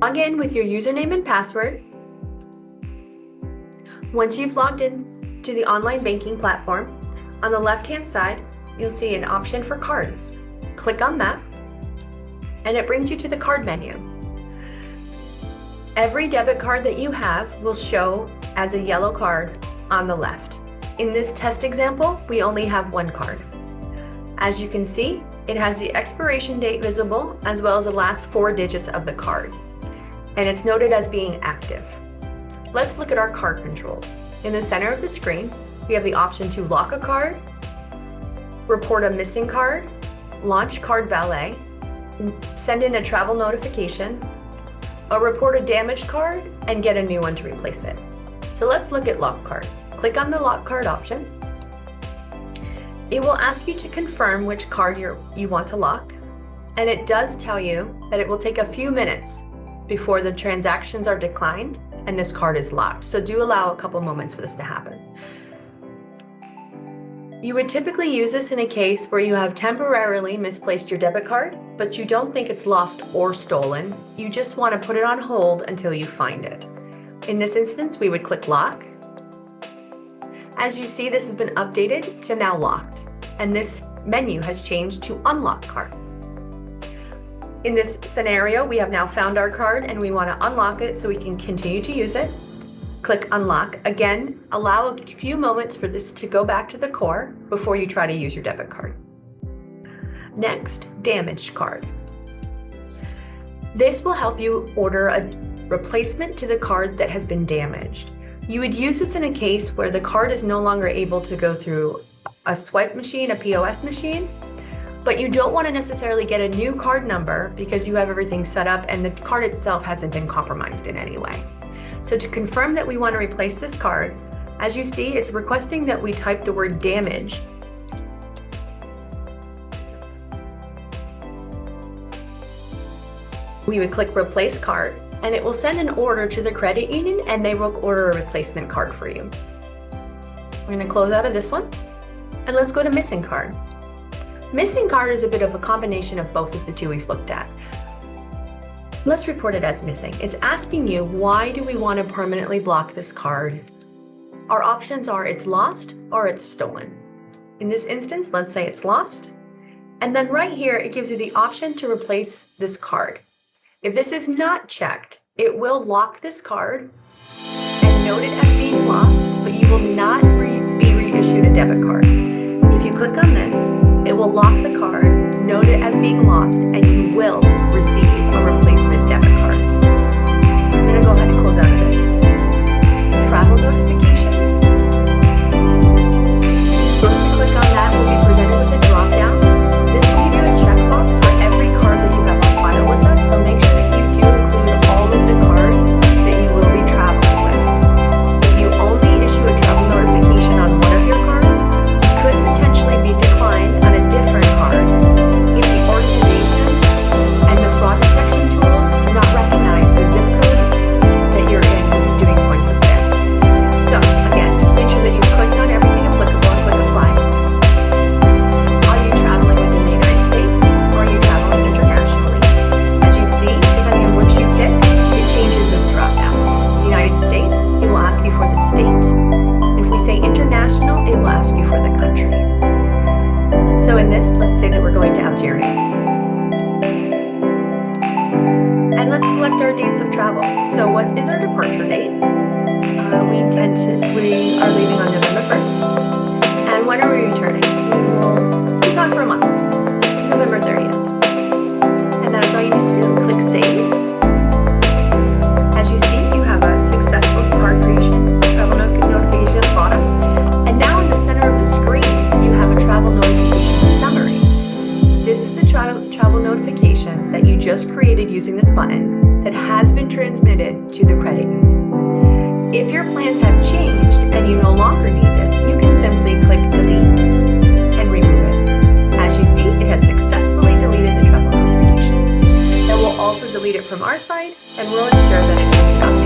Log in with your username and password. Once you've logged in to the online banking platform, on the left-hand side, you'll see an option for cards. Click on that, and it brings you to the card menu. Every debit card that you have will show as a yellow card on the left. In this test example, we only have one card. As you can see, it has the expiration date visible as well as the last 4 digits of the card, and it's noted as being active. Let's look at our card controls. In the center of the screen, we have the option to lock a card, report a missing card, launch card valet, send in a travel notification, or report a damaged card and get a new one to replace it. So let's look at lock card. Click on the lock card option. It will ask you to confirm which card you want to lock, and it does tell you that it will take a few minutes before the transactions are declined and this card is locked. So do allow a couple moments for this to happen. You would typically use this in a case where you have temporarily misplaced your debit card, but you don't think it's lost or stolen. You just want to put it on hold until you find it. In this instance, we would click lock. As you see, this has been updated to now locked, and this menu has changed to unlock card. In this scenario, we have now found our card and we want to unlock it so we can continue to use it. Click unlock. Again, allow a few moments for this to go back to the core before you try to use your debit card. Next, damaged card. This will help you order a replacement to the card that has been damaged. You would use this in a case where the card is no longer able to go through a swipe machine, a POS machine, but you don't want to necessarily get a new card number because you have everything set up and the card itself hasn't been compromised in any way. So to confirm that we want to replace this card, as you see, it's requesting that we type the word damage. We would click replace card, and it will send an order to the credit union and they will order a replacement card for you. We're going to close out of this one, and let's go to missing card. Missing card is a bit of a combination of both of the two we've looked at. Let's report it as missing. It's asking you, why do we want to permanently block this card? Our options are it's lost or it's stolen. In this instance, let's say it's lost. And then right here, it gives you the option to replace this card. If this is not checked, it will lock this card and note it as being lost, but you will not be reissued a debit card. If you click on this, it will lock the card, note it as being lost, and you will receive a replacement debit card. I'm going to go ahead and close out of this. Travel notifications. Once you click on that, we'll be presented with a drop-down. This will give you a checkbox for every card that you have on file with us, so make sure that you do include all of the cards that you will be traveling with. If you only issue a travel notification on one of your cards, you could potentially be declined on a different card if the organization and the fraud detection tools do not recognize the zip code that you're in when you're doing points of sale. So again, just make sure that you clicked on everything applicable and click apply. Are you traveling within the United States or are you traveling internationally? As you see, depending on which you pick, it changes this drop down. United States, it will ask you for the state. If we say international, it will ask you for the country. So in this, let's say that we're going to Algeria. And let's select our dates of travel. So what is our departure date? We are leaving on November 1st. And when are we returning? We will be gone for a month, November 30th. And that is all you need to do. Click save. As you see, you have a successful card creation, travel notification at the bottom. And now in the center of the screen, you have a travel notification summary. This is the travel notification that you just created using this button that has been transmitted to the credit union. If your plans have changed and you no longer need this, you can simply click delete and remove it. As you see, it has successfully deleted the travel notification. Then we'll also delete it from our side and we'll ensure that it is not